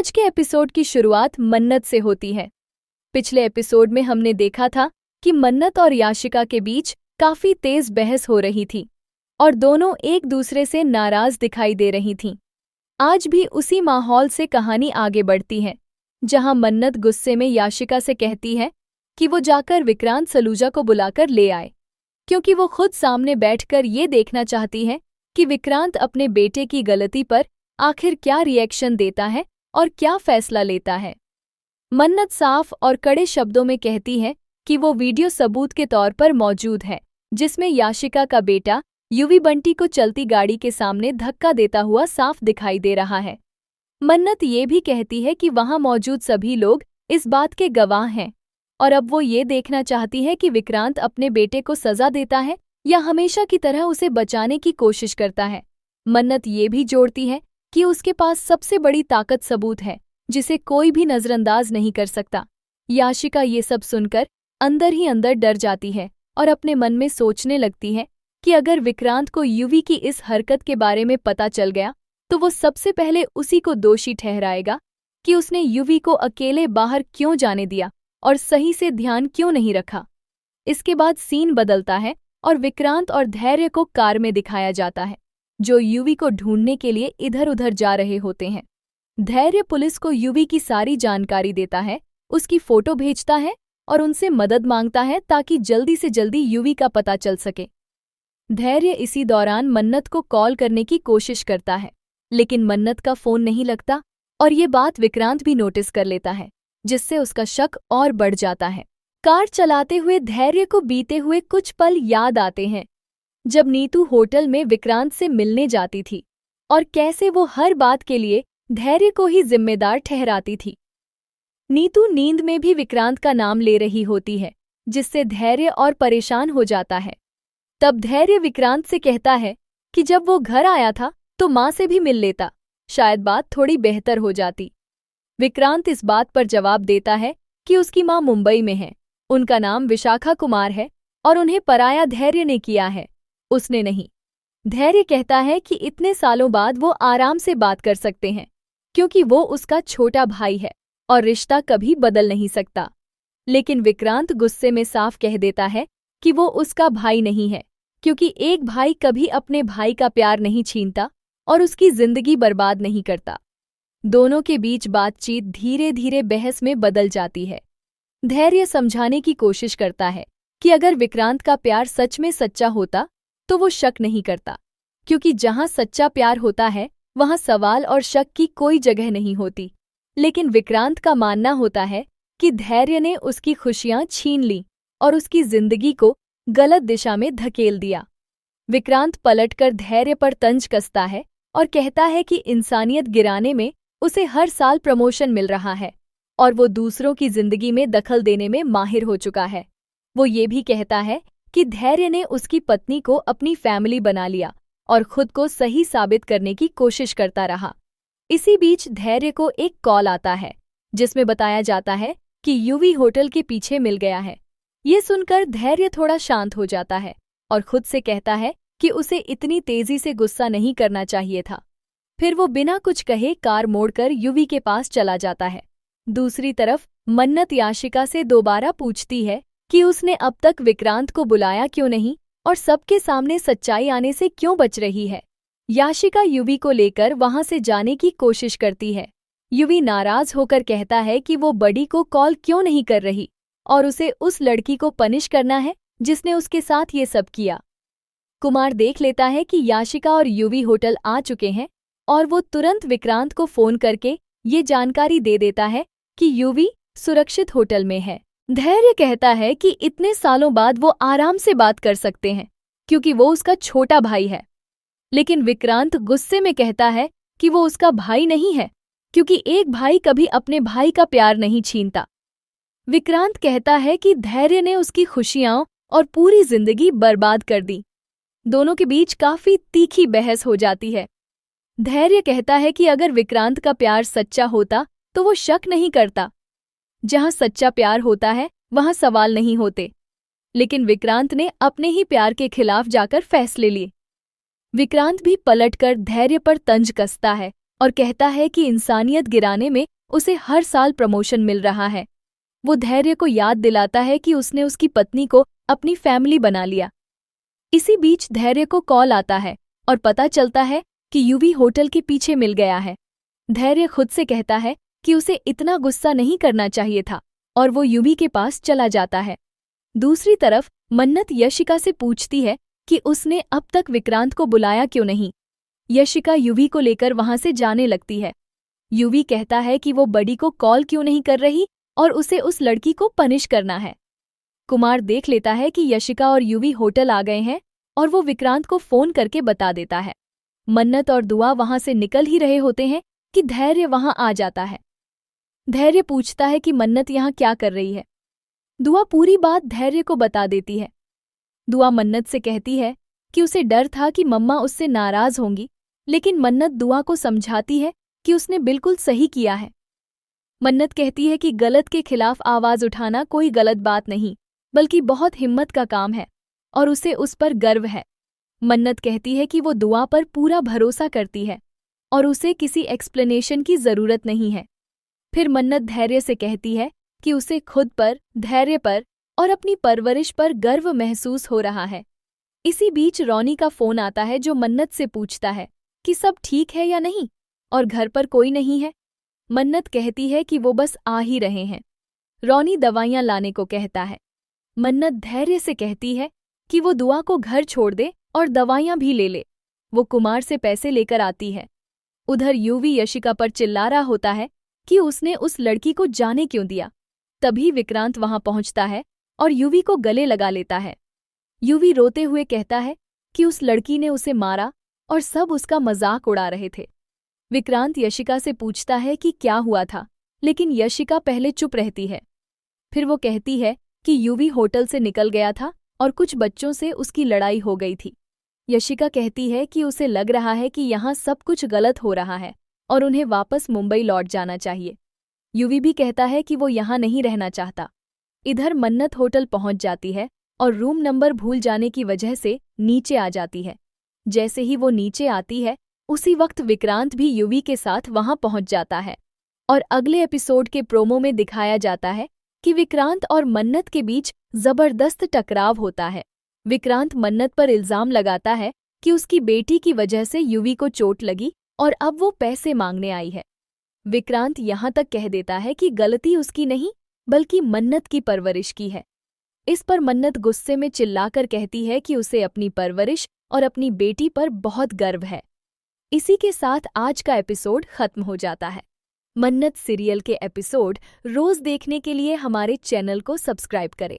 आज के एपिसोड की शुरुआत मन्नत से होती है। पिछले एपिसोड में हमने देखा था कि मन्नत और याशिका के बीच काफी तेज बहस हो रही थी और दोनों एक दूसरे से नाराज दिखाई दे रही थीं। आज भी उसी माहौल से कहानी आगे बढ़ती है, जहां मन्नत गुस्से में याशिका से कहती है कि वो जाकर विक्रांत सलूजा को बुलाकर ले आए, क्योंकि वो खुद सामने बैठकर ये देखना चाहती है कि विक्रांत अपने बेटे की गलती पर आखिर क्या रिएक्शन देता है और क्या फैसला लेता है। मन्नत साफ और कड़े शब्दों में कहती है कि वो वीडियो सबूत के तौर पर मौजूद है, जिसमें याशिका का बेटा युवी बंटी को चलती गाड़ी के सामने धक्का देता हुआ साफ दिखाई दे रहा है। मन्नत ये भी कहती है कि वहां मौजूद सभी लोग इस बात के गवाह हैं और अब वो ये देखना चाहती है कि विक्रांत अपने बेटे को सजा देता है या हमेशा की तरह उसे बचाने की कोशिश करता है। मन्नत ये भी जोड़ती है कि उसके पास सबसे बड़ी ताकत सबूत है, जिसे कोई भी नजरअंदाज नहीं कर सकता। याशिका ये सब सुनकर अंदर ही अंदर डर जाती है और अपने मन में सोचने लगती है कि अगर विक्रांत को युवी की इस हरकत के बारे में पता चल गया तो वो सबसे पहले उसी को दोषी ठहराएगा कि उसने युवी को अकेले बाहर क्यों जाने दिया और सही से ध्यान क्यों नहीं रखा। इसके बाद सीन बदलता है और विक्रांत और धैर्य को कार में दिखाया जाता है, जो युवी को ढूंढने के लिए इधर उधर जा रहे होते हैं। धैर्य पुलिस को युवी की सारी जानकारी देता है, उसकी फोटो भेजता है और उनसे मदद मांगता है ताकि जल्दी से जल्दी युवी का पता चल सके। धैर्य इसी दौरान मन्नत को कॉल करने की कोशिश करता है, लेकिन मन्नत का फोन नहीं लगता और ये बात विक्रांत भी नोटिस कर लेता है, जिससे उसका शक और बढ़ जाता है। कार चलाते हुए धैर्य को बीते हुए कुछ पल याद आते हैं, जब नीतू होटल में विक्रांत से मिलने जाती थी और कैसे वो हर बात के लिए धैर्य को ही जिम्मेदार ठहराती थी। नीतू नींद में भी विक्रांत का नाम ले रही होती है, जिससे धैर्य और परेशान हो जाता है। तब धैर्य विक्रांत से कहता है कि जब वो घर आया था तो माँ से भी मिल लेता, शायद बात थोड़ी बेहतर हो जाती। विक्रांत इस बात पर जवाब देता है कि उसकी माँ मुंबई में है, उनका नाम विशाखा कुमार है और उन्हें पराया धैर्य ने किया है, उसने नहीं। धैर्य कहता है कि इतने सालों बाद वो आराम से बात कर सकते हैं, क्योंकि वो उसका छोटा भाई है और रिश्ता कभी बदल नहीं सकता। लेकिन विक्रांत गुस्से में साफ कह देता है कि वो उसका भाई नहीं है, क्योंकि एक भाई कभी अपने भाई का प्यार नहीं छीनता और उसकी जिंदगी बर्बाद नहीं करता। दोनों के बीच बातचीत धीरे धीरे बहस में बदल जाती है। धैर्य समझाने की कोशिश करता है कि अगर विक्रांत का प्यार सच में सच्चा होता तो वो शक नहीं करता, क्योंकि जहां सच्चा प्यार होता है वहां सवाल और शक की कोई जगह नहीं होती। लेकिन विक्रांत का मानना होता है कि धैर्य ने उसकी खुशियां छीन ली और उसकी जिंदगी को गलत दिशा में धकेल दिया। विक्रांत पलटकर धैर्य पर तंज कसता है और कहता है कि इंसानियत गिराने में उसे हर साल प्रमोशन मिल रहा है और वो दूसरों की जिंदगी में दखल देने में माहिर हो चुका है। वो ये भी कहता है कि धैर्य ने उसकी पत्नी को अपनी फैमिली बना लिया और खुद को सही साबित करने की कोशिश करता रहा। इसी बीच धैर्य को एक कॉल आता है, जिसमें बताया जाता है कि युवी होटल के पीछे मिल गया है। ये सुनकर धैर्य थोड़ा शांत हो जाता है और खुद से कहता है कि उसे इतनी तेजी से गुस्सा नहीं करना चाहिए था। फिर वो बिना कुछ कहे कार मोड़कर युवी के पास चला जाता है। दूसरी तरफ मन्नत याशिका से दोबारा पूछती है कि उसने अब तक विक्रांत को बुलाया क्यों नहीं और सबके सामने सच्चाई आने से क्यों बच रही है। याशिका युवी को लेकर वहां से जाने की कोशिश करती है। युवी नाराज होकर कहता है कि वो बड़ी को कॉल क्यों नहीं कर रही और उसे उस लड़की को पनिश करना है जिसने उसके साथ ये सब किया। कुमार देख लेता है कि याशिका और युवी होटल आ चुके हैं और वो तुरंत विक्रांत को फोन करके ये जानकारी दे देता है कि युवी सुरक्षित होटल में है। धैर्य कहता है कि इतने सालों बाद वो आराम से बात कर सकते हैं, क्योंकि वो उसका छोटा भाई है। लेकिन विक्रांत गुस्से में कहता है कि वो उसका भाई नहीं है, क्योंकि एक भाई कभी अपने भाई का प्यार नहीं छीनता। विक्रांत कहता है कि धैर्य ने उसकी खुशियां और पूरी जिंदगी बर्बाद कर दी। दोनों के बीच काफी तीखी बहस हो जाती है। धैर्य कहता है कि अगर विक्रांत का प्यार सच्चा होता तो वो शक नहीं करता। जहां सच्चा प्यार होता है वहां सवाल नहीं होते। लेकिन विक्रांत ने अपने ही प्यार के खिलाफ जाकर फैसले लिए। विक्रांत भी पलटकर धैर्य पर तंज कसता है और कहता है कि इंसानियत गिराने में उसे हर साल प्रमोशन मिल रहा है। वो धैर्य को याद दिलाता है कि उसने उसकी पत्नी को अपनी फैमिली बना लिया। इसी बीच धैर्य को कॉल आता है और पता चलता है कि यूवी होटल के पीछे मिल गया है। धैर्य खुद से कहता है कि उसे इतना गुस्सा नहीं करना चाहिए था और वो यूवी के पास चला जाता है। दूसरी तरफ मन्नत यशिका से पूछती है कि उसने अब तक विक्रांत को बुलाया क्यों नहीं। यशिका यूवी को लेकर वहां से जाने लगती है। यूवी कहता है कि वो बड़ी को कॉल क्यों नहीं कर रही और उसे उस लड़की को पनिश करना है। कुमार देख लेता है कि यशिका और यूवी होटल आ गए हैं और वो विक्रांत को फोन करके बता देता है। मन्नत और दुआ वहां से निकल ही रहे होते हैं कि धैर्य वहां आ जाता है। धैर्य पूछता है कि मन्नत यहाँ क्या कर रही है। दुआ पूरी बात धैर्य को बता देती है। दुआ मन्नत से कहती है कि उसे डर था कि मम्मा उससे नाराज होंगी, लेकिन मन्नत दुआ को समझाती है कि उसने बिल्कुल सही किया है। मन्नत कहती है कि गलत के खिलाफ आवाज उठाना कोई गलत बात नहीं, बल्कि बहुत हिम्मत का काम है और उसे उस पर गर्व है। मन्नत कहती है कि वो दुआ पर पूरा भरोसा करती है और उसे किसी एक्सप्लेनेशन की जरूरत नहीं है। फिर मन्नत धैर्य से कहती है कि उसे खुद पर, धैर्य पर और अपनी परवरिश पर गर्व महसूस हो रहा है। इसी बीच रॉनी का फोन आता है जो मन्नत से पूछता है कि सब ठीक है या नहीं और घर पर कोई नहीं है। मन्नत कहती है कि वो बस आ ही रहे हैं। रॉनी दवाइयां लाने को कहता है। मन्नत धैर्य से कहती है कि वो दुआ को घर छोड़ दे और दवाइयां भी ले ले। वो कुमार से पैसे लेकर आती है। उधर यूवी यशिका पर चिल्ला रहा होता है कि उसने उस लड़की को जाने क्यों दिया। तभी विक्रांत वहां पहुंचता है और यूवी को गले लगा लेता है। यूवी रोते हुए कहता है कि उस लड़की ने उसे मारा और सब उसका मजाक उड़ा रहे थे। विक्रांत यशिका से पूछता है कि क्या हुआ था, लेकिन यशिका पहले चुप रहती है। फिर वो कहती है कि यूवी होटल से निकल गया था और कुछ बच्चों से उसकी लड़ाई हो गई थी। यशिका कहती है कि उसे लग रहा है कि यहाँ सब कुछ गलत हो रहा है और उन्हें वापस मुंबई लौट जाना चाहिए। यूवी भी कहता है कि वो यहाँ नहीं रहना चाहता। इधर मन्नत होटल पहुंच जाती है और रूम नंबर भूल जाने की वजह से नीचे आ जाती है। जैसे ही वो नीचे आती है उसी वक्त विक्रांत भी यूवी के साथ वहां पहुंच जाता है और अगले एपिसोड के प्रोमो में दिखाया जाता है कि विक्रांत और मन्नत के बीच जबरदस्त टकराव होता है। विक्रांत मन्नत पर इल्जाम लगाता है कि उसकी बेटी की वजह से यूवी को चोट लगी और अब वो पैसे मांगने आई है। विक्रांत यहाँ तक कह देता है कि गलती उसकी नहीं बल्कि मन्नत की परवरिश की है। इस पर मन्नत गुस्से में चिल्लाकर कहती है कि उसे अपनी परवरिश और अपनी बेटी पर बहुत गर्व है। इसी के साथ आज का एपिसोड खत्म हो जाता है। मन्नत सीरियल के एपिसोड रोज देखने के लिए हमारे चैनल को सब्सक्राइब करें।